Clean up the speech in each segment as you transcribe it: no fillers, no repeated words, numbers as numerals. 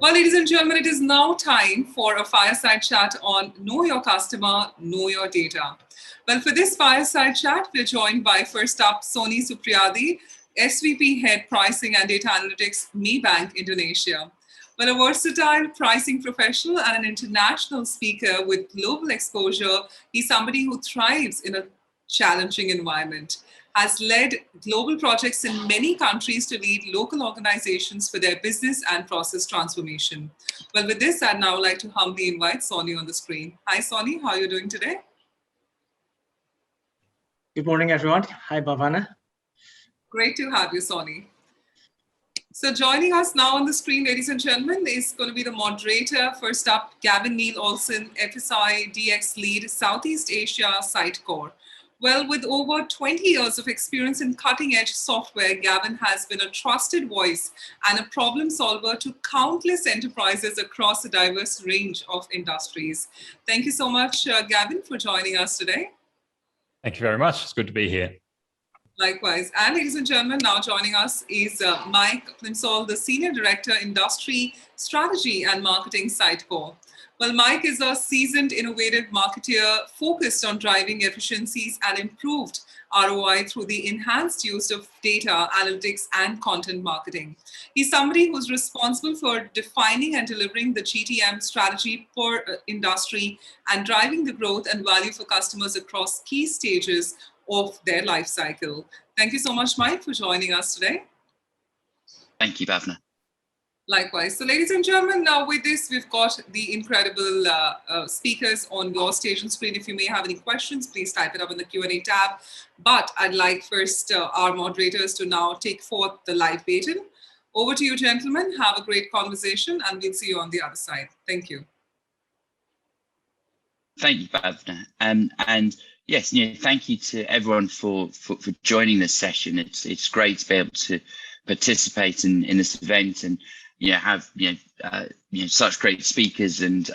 Well, ladies and gentlemen, it is now time for a fireside chat on Know Your Customer, Know Your Data. Well, for this fireside chat, we're joined by, first up, Sonny Supriyadi, SVP Head Pricing and Data Analytics, Maybank, Indonesia. Well, a versatile pricing professional and an international speaker with global exposure, he's somebody who thrives in a challenging environment, has led global projects in many countries to lead local organizations for their business and process transformation. Well, with this, I'd now like to humbly invite Sonny on the screen. Hi, Sonny. How are you doing today? Good morning, everyone. Hi, Bhavana. Great to have you, Sonny. So joining us now on the screen, ladies and gentlemen, is going to be the moderator. First up, Gavin Olsen, FSI DX Lead, Southeast Asia, Sitecore. Well, with over 20 years of experience in cutting-edge software, Gavin has been a trusted voice and a problem solver to countless enterprises across a diverse range of industries. Thank you so much, Gavin, for joining us today. Thank you very much. It's good to be here. Likewise. And ladies and gentlemen, now joining us is Mike Plimsoll, the Senior Director, Industry Strategy and Marketing, Sitecore. Well, Mike is a seasoned, innovative marketeer focused on driving efficiencies and improved ROI through the enhanced use of data, analytics, and content marketing. He's somebody who's responsible for defining and delivering the GTM strategy for industry and driving the growth and value for customers across key stages of their life cycle. Thank you so much, Mike, for joining us today. Thank you, Bhavna. Likewise. So ladies and gentlemen, now with this, we've got the incredible speakers on your station screen. If you may have any questions, please type it up in the Q&A tab. But I'd like first our moderators to now take forth the live baton. Over to you, gentlemen. Have a great conversation, and we'll see you on the other side. Thank you. Thank you, Bhavna. And yes, thank you to everyone for joining this session. It's great to be able to participate in this event and have such great speakers and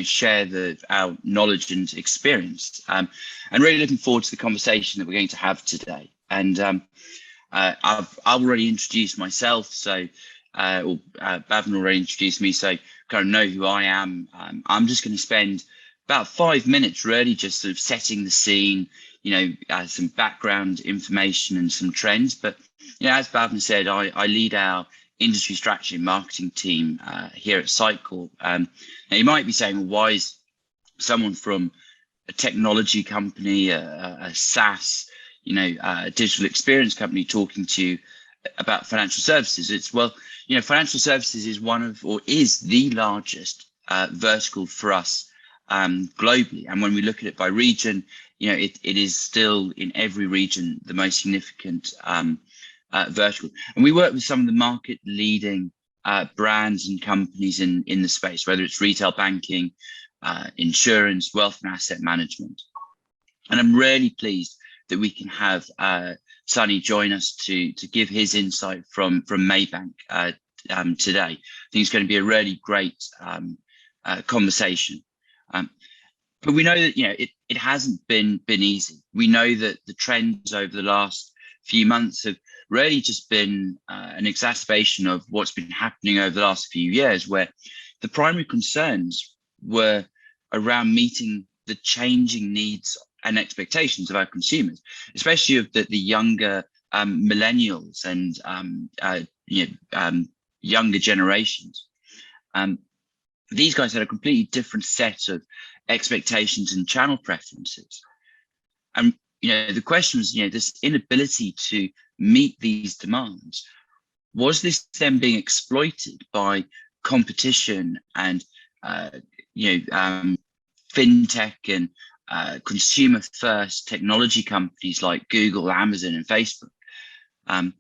share our knowledge and experience. And really looking forward to the conversation that we're going to have today. And I've already introduced myself, so Bhavna already introduced me, so kind of know who I am. I'm just going to spend about 5 minutes really just sort of setting the scene, some background information and some trends. But as Bhavna said, I lead our industry strategy and marketing team here at Sitecore. Now you might be saying, well, why is someone from a technology company, a SaaS, a digital experience company talking to you about financial services? It's financial services is is the largest vertical for us globally. And when we look at it by region, it is still in every region the most significant vertical. And we work with some of the market leading brands and companies in the space, whether it's retail banking, insurance, wealth and asset management. And I'm really pleased that we can have Sonny join us to give his insight from Maybank today. I think it's going to be a really great conversation. But we know that it hasn't been easy. We know that the trends over the last few months have really just been an exacerbation of what's been happening over the last few years, where the primary concerns were around meeting the changing needs and expectations of our consumers, especially of the younger millennials and younger generations. These guys had a completely different set of expectations and channel preferences. And the question was, this inability to meet these demands, was this then being exploited by competition and fintech and consumer first technology companies like Google, Amazon and Facebook? And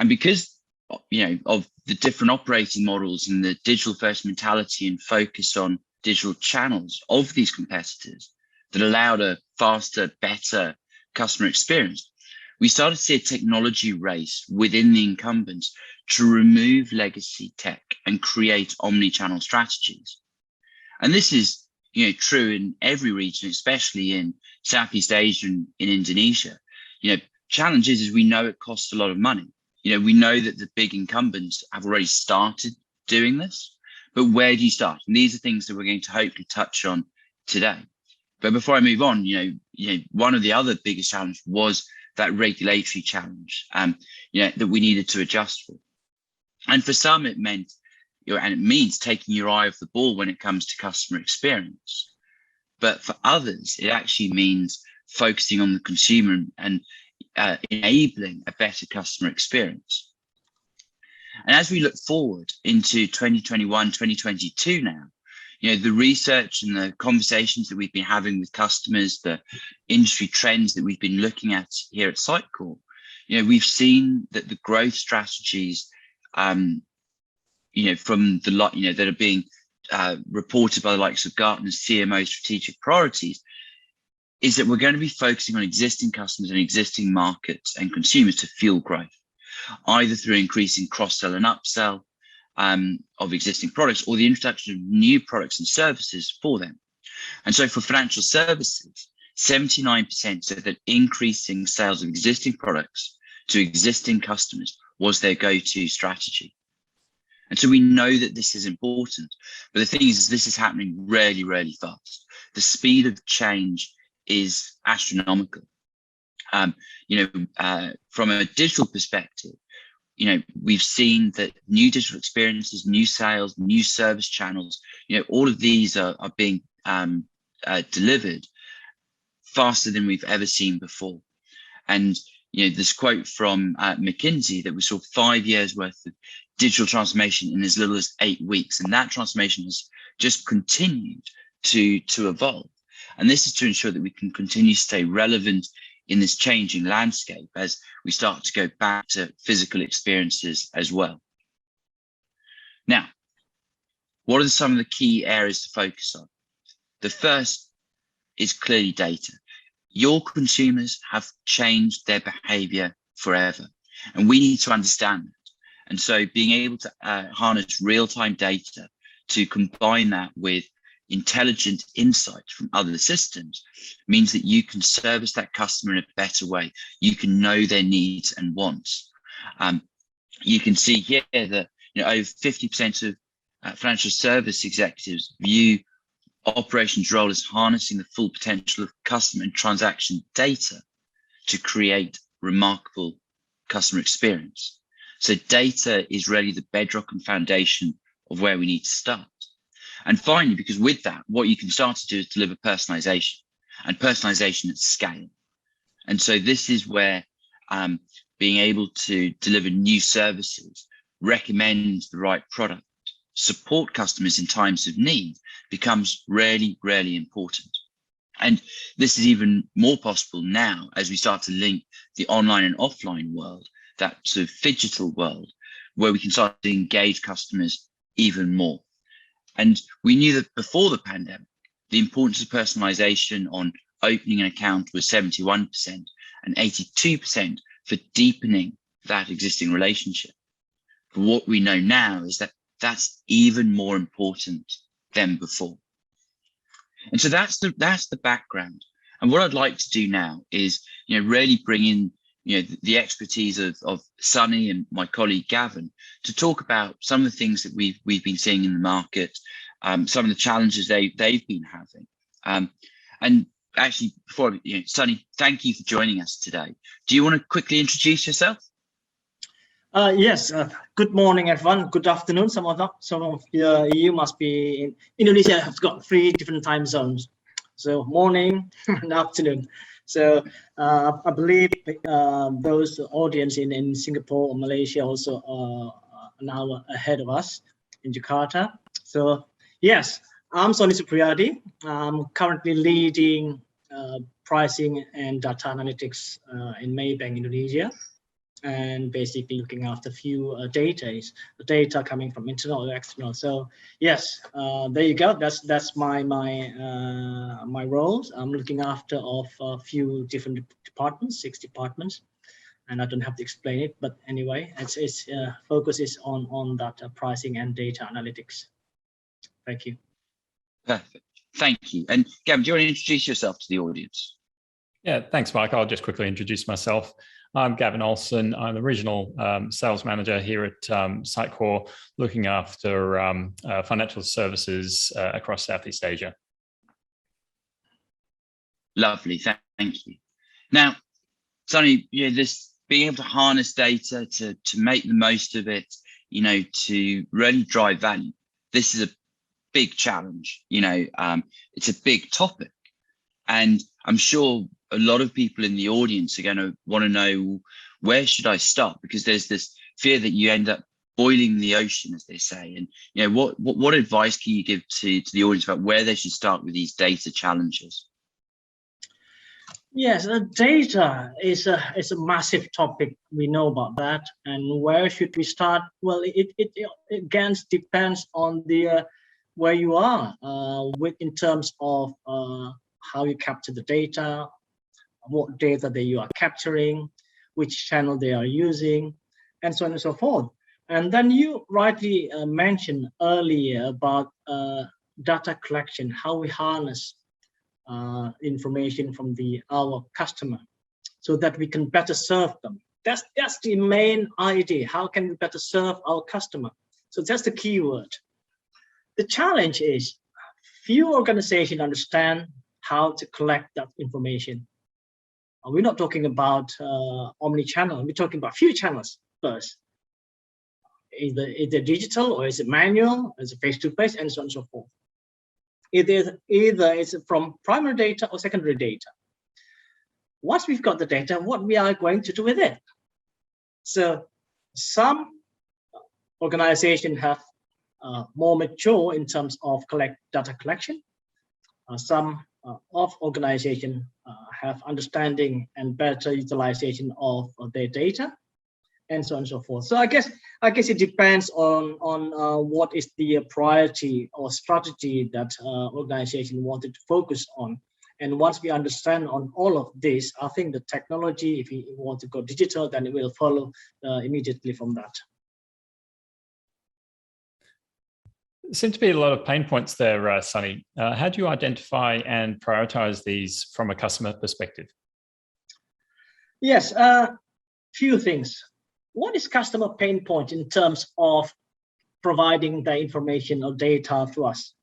because of the different operating models and the digital first mentality and focus on digital channels of these competitors that allowed a faster, better customer experience, we started to see a technology race within the incumbents to remove legacy tech and create omni-channel strategies. And this is true in every region, especially in Southeast Asia and in Indonesia. Challenge is we know it costs a lot of money. We know that the big incumbents have already started doing this. But where do you start? And these are things that we're going to hopefully touch on today. But before I move on, one of the other biggest challenges was that regulatory challenge, that we needed to adjust for. And for some, it meant, and it means taking your eye off the ball when it comes to customer experience. But for others, it actually means focusing on the consumer and enabling a better customer experience. And as we look forward into 2021, 2022 now, the research and the conversations that we've been having with customers, the industry trends that we've been looking at here at Sitecore, we've seen that the growth strategies, from the that are being reported by the likes of Gartner's CMO strategic priorities, is that we're going to be focusing on existing customers and existing markets and consumers to fuel growth, either through increasing cross-sell and upsell of existing products or the introduction of new products and services for them. And so for financial services, 79% said that increasing sales of existing products to existing customers was their go-to strategy. And so we know that this is important, but the thing is this is happening really, really fast. The speed of change is astronomical. From a digital perspective, we've seen that new digital experiences, new sales, new service channels, all of these are being delivered faster than we've ever seen before. And this quote from McKinsey that we saw 5 years worth of digital transformation in as little as 8 weeks, and that transformation has just continued to evolve. And this is to ensure that we can continue to stay relevant in this changing landscape as we start to go back to physical experiences as well. Now, what are some of the key areas to focus on? The first is clearly data. Your consumers have changed their behavior forever, and we need to understand that. And so being able to harness real-time data to combine that with intelligent insights from other systems means that you can service that customer in a better way. You can know their needs and wants. You can see here that over 50% of financial service executives view operations role as harnessing the full potential of customer and transaction data to create remarkable customer experience. So data is really the bedrock and foundation of where we need to start. And finally, because with that, what you can start to do is deliver personalization and personalization at scale. And so this is where being able to deliver new services, recommend the right product, support customers in times of need becomes really, really important. And this is even more possible now as we start to link the online and offline world, that sort of phygital world, where we can start to engage customers even more. And we knew that before the pandemic, the importance of personalization on opening an account was 71% and 82% for deepening that existing relationship. But what we know now is that that's even more important than before. And so that's the background. And what I'd like to do now is, really bring in, the expertise of Sonny and my colleague Gavin to talk about some of the things that we've been seeing in the market, some of the challenges they've been having. And actually, before Sonny, thank you for joining us today. Do you want to quickly introduce yourself? Yes. Good morning, everyone. Good afternoon. Some of you must be in Indonesia. Have got 3 different time zones, so morning and afternoon. So I believe those audience in Singapore or Malaysia also are an hour ahead of us in Jakarta. So yes, I'm Sonny Supriyadi. I'm currently leading pricing and data analytics in Maybank, Indonesia, and basically looking after a few data coming from internal or external. So yes, there you go. That's my roles. I'm looking after of a few different departments, 6 departments, and I don't have to explain it. But anyway, its focus is on that pricing and data analytics. Thank you. Perfect. Thank you. And Gavin, do you want to introduce yourself to the audience? Yeah, thanks, Mike. I'll just quickly introduce myself. I'm Gavin Olsen. I'm the regional sales manager here at Sitecore, looking after financial services across Southeast Asia. Lovely, thank you. Now, Sonny, this being able to harness data to make the most of it, to really drive value. This is a big challenge. It's a big topic, and I'm sure a lot of people in the audience are going to want to know, where should I start? Because there's this fear that you end up boiling the ocean, as they say. And what advice can you give to the audience about where they should start with these data challenges? Yes, data is a massive topic. We know about that. And where should we start? Well, it again depends on the where you are in terms of how you capture the data, what data that you are capturing, which channel they are using, and so on and so forth. And then you rightly mentioned earlier about data collection, how we harness information from our customer so that we can better serve them. That's the main idea. How can we better serve our customer? So that's the key word. The challenge is few organizations understand how to collect that information. We're not talking about omni-channel. We're talking about few channels first. Either digital, or is it manual, is it face-to-face, and so on and so forth. Either it's from primary data or secondary data. Once we've got the data, what we are going to do with it? So some organizations have more mature in terms of data collection. Some of organizations have understanding and better utilization of their data, and so on and so forth. So I guess it depends on what is the priority or strategy that organization wanted to focus on. And once we understand on all of this, I think the technology, if we want to go digital, then it will follow immediately from that. There seem to be a lot of pain points there, Sonny. How do you identify and prioritize these from a customer perspective? Yes, few things. What is customer pain point in terms of providing the information or data to us?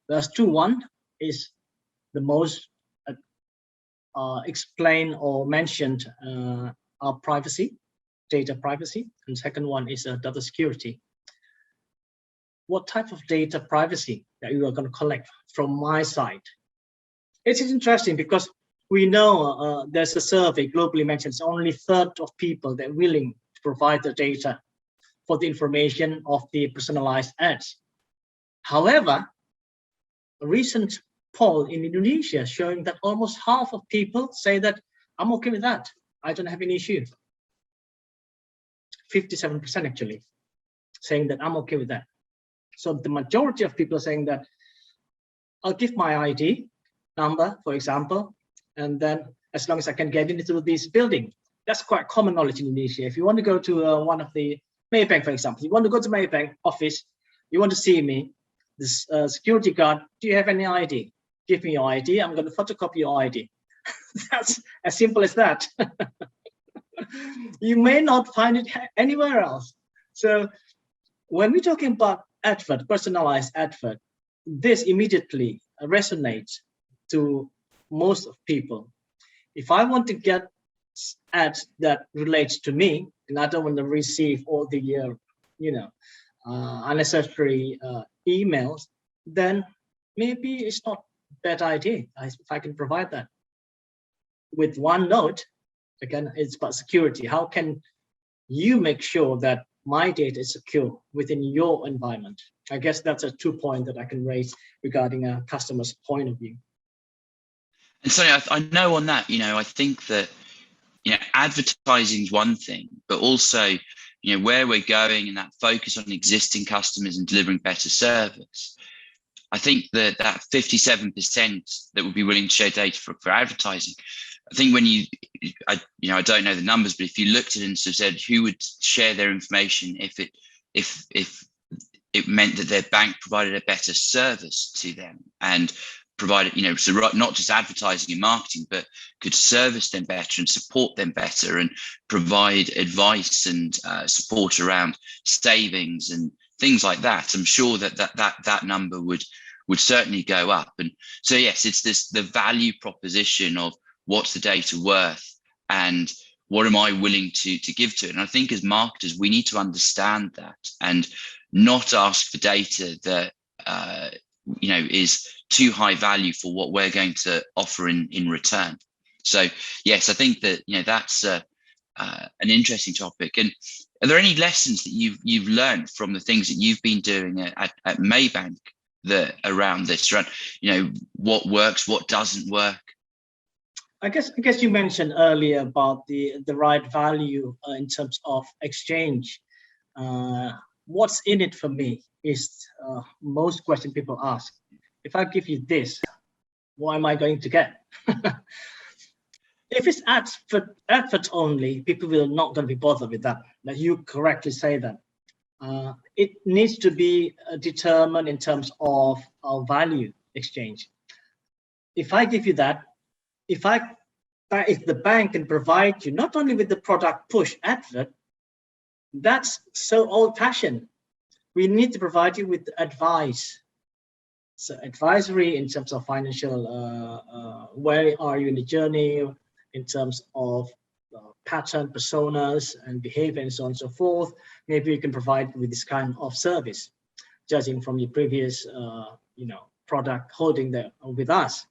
There's two. One is the most explained or mentioned our privacy, data privacy, and second one is data security. What type of data privacy that you are going to collect from my side? It is interesting because we know there's a survey globally mentioned, it's only a third of people that are willing to provide the data for the information of the personalized ads. However, a recent poll in Indonesia showing that almost half of people say that I'm okay with that. I don't have any issue. 57% actually saying that I'm okay with that. So the majority of people are saying that I'll give my ID number, for example, and then as long as I can get into this building. That's quite common knowledge in Indonesia. If you want to go to one of the Maybank, for example, you want to go to Maybank office, you want to see me, this security guard, do you have any ID? Give me your ID, I'm going to photocopy your ID. That's as simple as that. You may not find it anywhere else. So when we're talking about advert, personalized advert, this immediately resonates to most of people. If I want to get ads that relates to me, and I don't want to receive all the unnecessary emails, then maybe it's not a bad idea if I can provide that. With one note, again, it's about security. How can you make sure that my data is secure within your environment? I guess that's a 2 point that I can raise regarding a customer's point of view. And so I know on that, I think that, advertising is one thing, but also, where we're going and that focus on existing customers and delivering better service. I think that 57% that would be willing to share data for advertising. I think when I don't know the numbers, but if you looked at it and sort of said who would share their information if it meant that their bank provided a better service to them and provide, so not just advertising and marketing, but could service them better and support them better and provide advice and support around savings and things like that, I'm sure that number would certainly go up. And so, yes, it's the value proposition of what's the data worth and what am I willing to give to it. And I think as marketers, we need to understand that and not ask for data that is too high value for what we're going to offer in return. So yes, I think that that's an interesting topic. And are there any lessons that you've learned from the things that you've been doing at Maybank that around this, around what works, what doesn't work? I guess you mentioned earlier about the right value in terms of exchange. What's in it for me is most question people ask. If I give you this, what am I going to get? If it's advert only, people will not going to be bothered with that. That you correctly say that. It needs to be determined in terms of our value exchange. If I give you that, if the bank can provide you not only with the product push advert, that's so old-fashioned. We need to provide you with advice. So advisory in terms of financial, where are you in the journey, in terms of pattern, personas, and behavior, and so on and so forth. Maybe you can provide with this kind of service, judging from your previous, product holding there with us.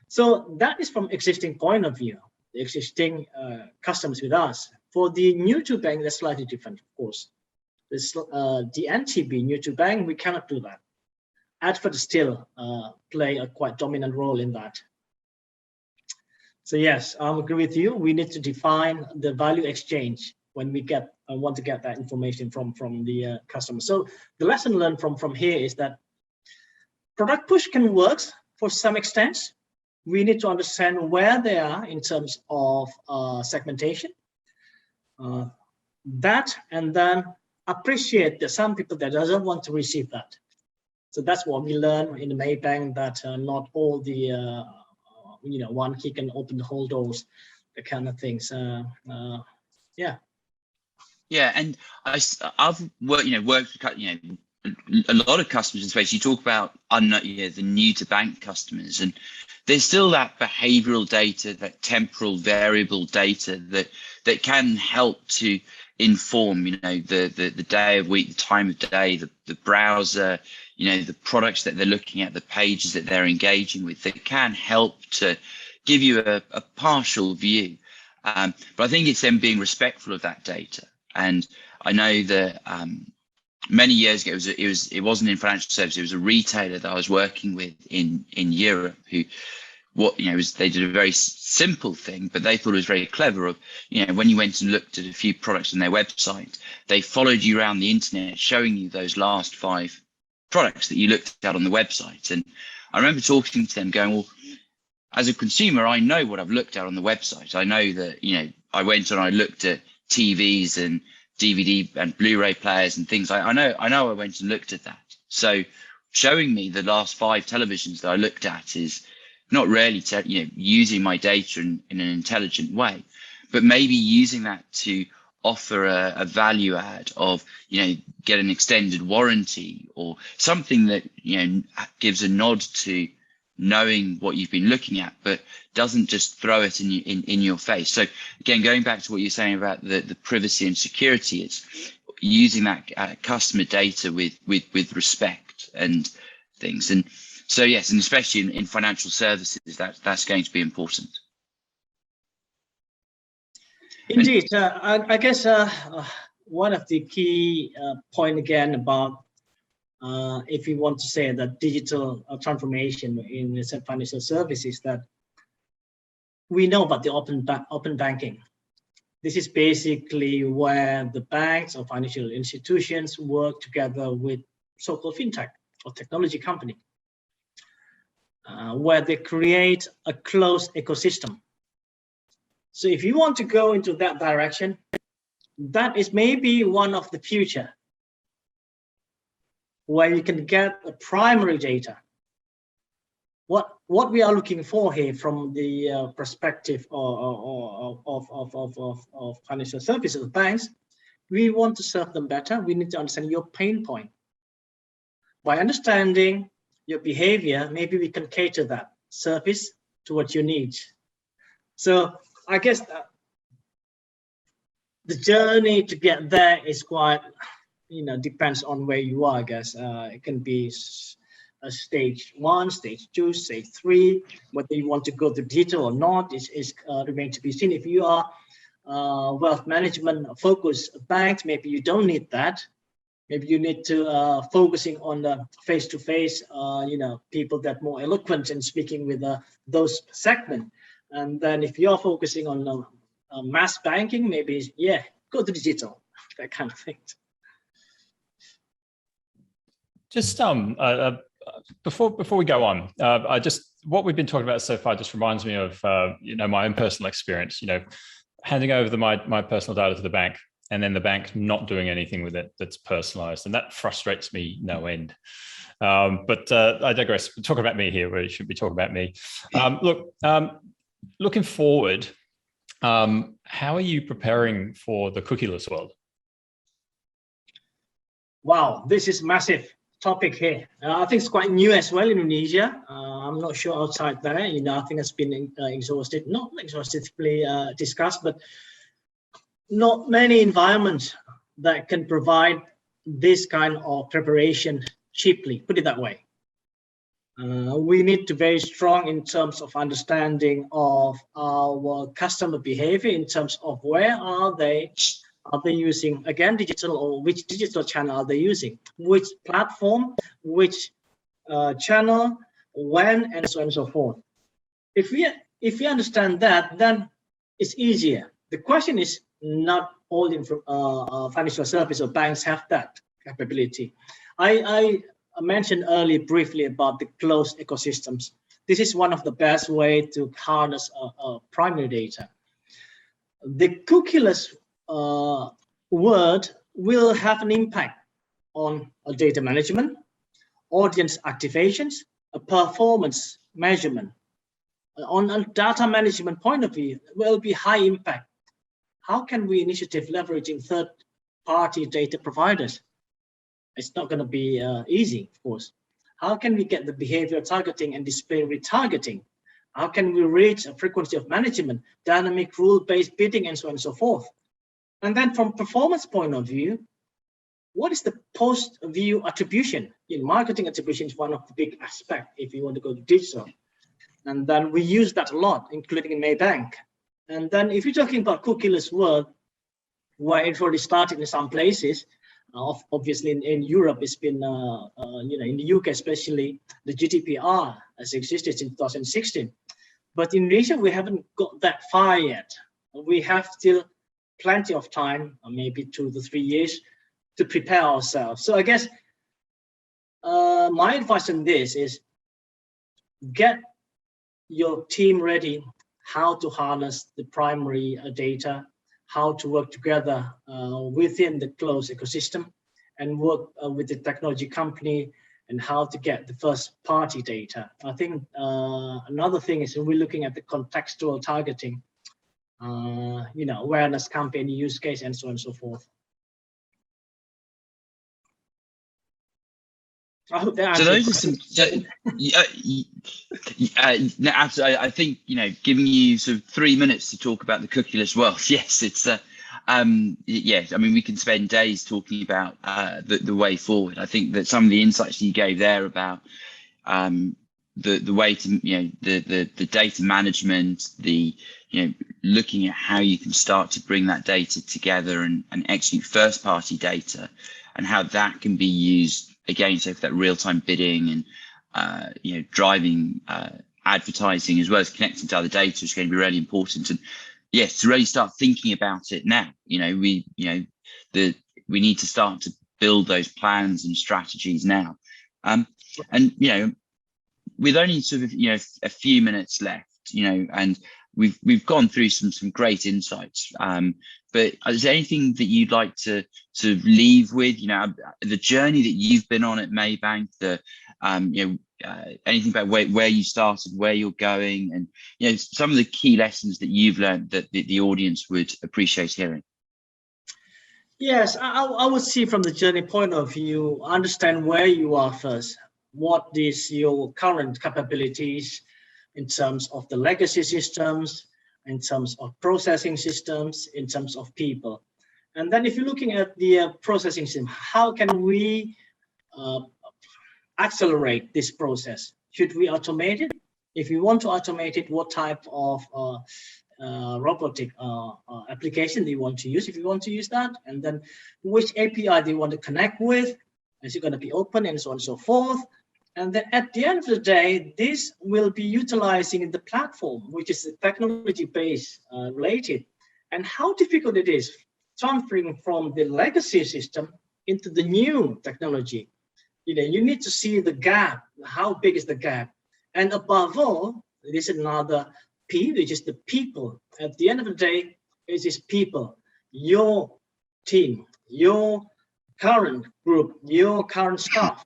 So that is from existing point of view, the existing customers with us. For the new to bank, that's slightly different, of course. This, the NTB, new to bank, we cannot do that. Advert still play a quite dominant role in that. So yes, I agree with you. We need to define the value exchange when we want to get that information from the customer. So the lesson learned from here is that product push can work for some extent. We need to understand where they are in terms of segmentation. That, and then appreciate that some people that doesn't want to receive that. So that's what we learned in the Maybank, that not all the one key can open the whole doors, the kind of things. Yeah. Yeah, and I've worked with a lot of customers in space. You talk about the new to bank customers, and there's still that behavioral data, that temporal variable data that can help to inform, the day of week, the time of day, the browser, the products that they're looking at, the pages that they're engaging with, that can help to give you a partial view. But I think it's them being respectful of that data. And I know that many years ago, it wasn't in financial services, it was a retailer that I was working with in Europe who, they did a very simple thing, but they thought it was very clever. Of, when you went and looked at a few products on their website, they followed you around the internet, showing you those last 5 products that you looked at on the website. And I remember talking to them going, well, as a consumer, I know what I've looked at on the website. I know that, I went and I looked at TVs and DVD and Blu-ray players and things. I know I went and looked at that. So showing me the last 5 televisions that I looked at is not really using my data in an intelligent way, but maybe using that to offer a value add of, get an extended warranty or something that, gives a nod to knowing what you've been looking at, but doesn't just throw it in your face. So again, going back to what you're saying about the privacy and security, it's using that customer data with respect and things. And so yes, and especially in financial services, that's going to be important. Indeed, I guess one of the key point again about if you want to say that digital transformation in financial services, that we know about the open banking. This is basically where the banks or financial institutions work together with so-called fintech or technology company, where they create a closed ecosystem. So if you want to go into that direction, that is maybe one of the future, where you can get the primary data what we are looking for here from the perspective of financial services banks, we want to serve them better. We need to understand your pain point. By understanding your behavior, maybe we can cater that service to what you need. So I guess the journey to get there is quite, depends on where you are, I guess. It can be a stage 1, stage 2, stage 3. Whether you want to go to digital or not is remains to be seen. If you are wealth management focused banks, maybe you don't need that. Maybe you need to focusing on the face-to-face, people that more eloquent in speaking with those segment. And then if you're focusing on mass banking, maybe go to digital, that kind of thing. Just before we go on, what we've been talking about so far just reminds me of my own personal experience. Handing over my personal data to the bank, and then the bank not doing anything with it that's personalized, and that frustrates me no end. But I digress. We're talking about me here, where you should be talking about me. Looking forward, how are you preparing for the cookieless world? Wow, this is massive topic here. I think it's quite new as well in Indonesia. I'm not sure outside there. I think it's been not exhaustively discussed, but not many environments that can provide this kind of preparation cheaply, put it that way. We need to be very strong in terms of understanding of our customer behavior, in terms of where are they using, again, digital, or which digital channel are they using, which platform, which channel, when, and so on and so forth. If we understand that, then it's easier. The question is, not all financial service or banks have that capability. I mentioned earlier briefly about the closed ecosystems. This is one of the best way to harness primary data. The cookieless world will have an impact on data management, audience activations, performance measurement. On a data management point of view, will be high impact. How can we initiative leveraging third-party data providers? It's not going to be easy, of course. How can we get the behavioral targeting and display retargeting? How can we reach a frequency of management, dynamic rule-based bidding, and so on and so forth? And then from performance point of view, what is the post-view attribution? Marketing attribution is one of the big aspects if you want to go to digital. And then we use that a lot, including in Maybank. And then if you're talking about cookieless world, where it's already started in some places, obviously in Europe, it's been, in the UK especially, the GDPR has existed in 2016. But in Indonesia, we haven't got that far yet. We have still plenty of time, maybe 2 to 3 years, to prepare ourselves. So I guess my advice on this is get your team ready, how to harness the primary data, how to work together within the closed ecosystem, and work with the technology company, and how to get the first party data. I think another thing is we're looking at the contextual targeting, awareness campaign use case, and so on and so forth. I hope that so those are some. Absolutely. I think giving you sort of 3 minutes to talk about the cookieless world. Yes, it's yes. I mean, we can spend days talking about the way forward. I think that some of the insights you gave there about the way to the data management, looking at how you can start to bring that data together and execute first party data, and how that can be used again, so for that real-time bidding and driving advertising, as well as connecting to other data, is going to be really important. And yes, to really start thinking about it now. We need to start to build those plans and strategies now. And with only sort of a few minutes left, and we've gone through some great insights. But is there anything that you'd like to leave with? The journey that you've been on at Maybank, the anything about where you started, where you're going, and some of the key lessons that you've learned that the audience would appreciate hearing. Yes, I would see from the journey point of view, understand where you are first. What is your current capabilities in terms of the legacy systems, in terms of processing systems, in terms of people. And then if you're looking at the processing system, how can we accelerate this process? Should we automate it? If we want to automate it, what type of robotic application do you want to use if you want to use that? And then which API do you want to connect with? Is it going to be open and so on and so forth? And then at the end of the day, this will be utilizing the platform, which is technology-based related, and how difficult it is transferring from the legacy system into the new technology. You need to see the gap. How big is the gap? And above all, this is another P, which is the people. At the end of the day, it is people, your team, your current group, your current staff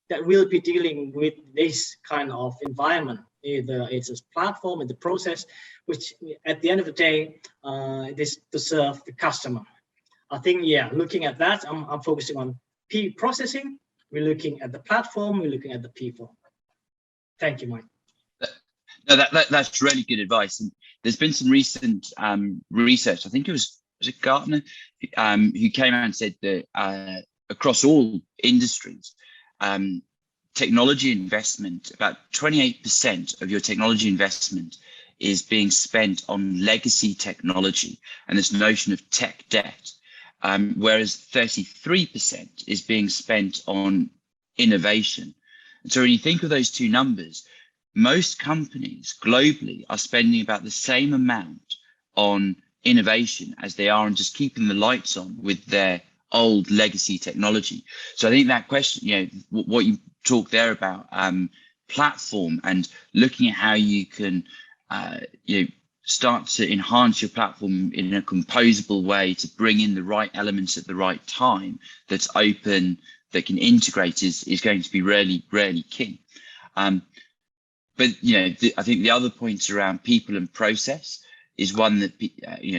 that will be dealing with this kind of environment. Either it's a platform and the process, which at the end of the day, it is to serve the customer. I think, looking at that, I'm focusing on P processing. We're looking at the platform. We're looking at the people. Thank you, Mike. No, that's really good advice. And there's been some recent research. I think it was it Gartner, who came out and said that across all industries, technology investment, about 28% of your technology investment is being spent on legacy technology and this notion of tech debt, whereas 33% is being spent on innovation. And so when you think of those two numbers, most companies globally are spending about the same amount on innovation as they are on just keeping the lights on with their old legacy technology. So I think that question, what you talked there about platform and looking at how you can, start to enhance your platform in a composable way to bring in the right elements at the right time that's open, that can integrate is going to be really, really key. But I think the other points around people and process is one that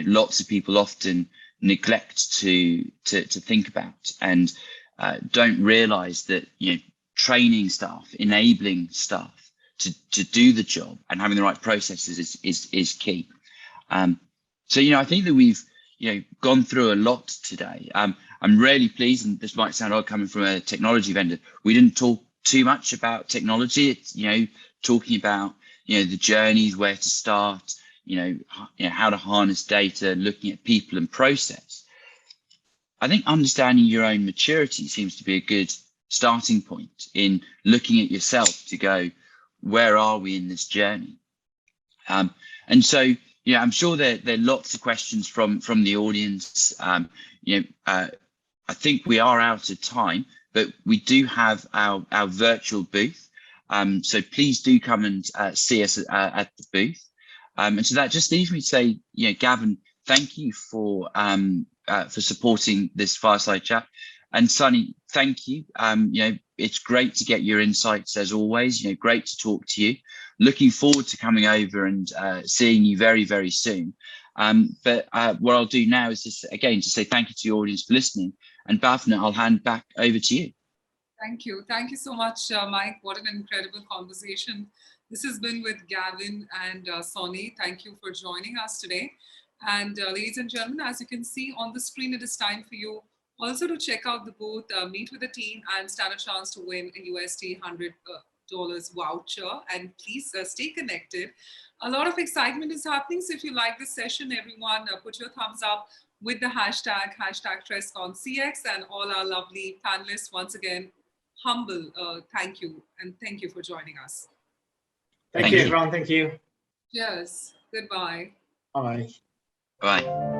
lots of people often neglect to think about and don't realize that training staff, enabling staff to do the job and having the right processes is key. So I think that we've gone through a lot today. I'm really pleased, and this might sound odd coming from a technology vendor, we didn't talk too much about technology. It's talking about the journeys, where to start, how to harness data, looking at people and process. I think understanding your own maturity seems to be a good starting point in looking at yourself to go, where are we in this journey? And so, I'm sure there are lots of questions from the audience. I think we are out of time, but we do have our virtual booth. So please do come and see us at the booth. And so that just leaves me to say, Gavin, thank you for supporting this Fireside Chat. And Sonny, thank you. It's great to get your insights as always. Great to talk to you. Looking forward to coming over and seeing you very, very soon. But what I'll do now is just again to say thank you to your audience for listening. And Bhavna, I'll hand back over to you. Thank you. Thank you so much, Mike. What an incredible conversation. This has been with Gavin and Sonny. Thank you for joining us today. And ladies and gentlemen, as you can see on the screen, it is time for you also to check out the booth, meet with the team, and stand a chance to win a USD $100 voucher. And please stay connected. A lot of excitement is happening. So if you like this session, everyone, put your thumbs up with the hashtag TressConCX, and all our lovely panelists, once again, humble thank you, and thank you for joining us. Thank you, everyone. Thank you. Cheers. Goodbye. Bye. Bye.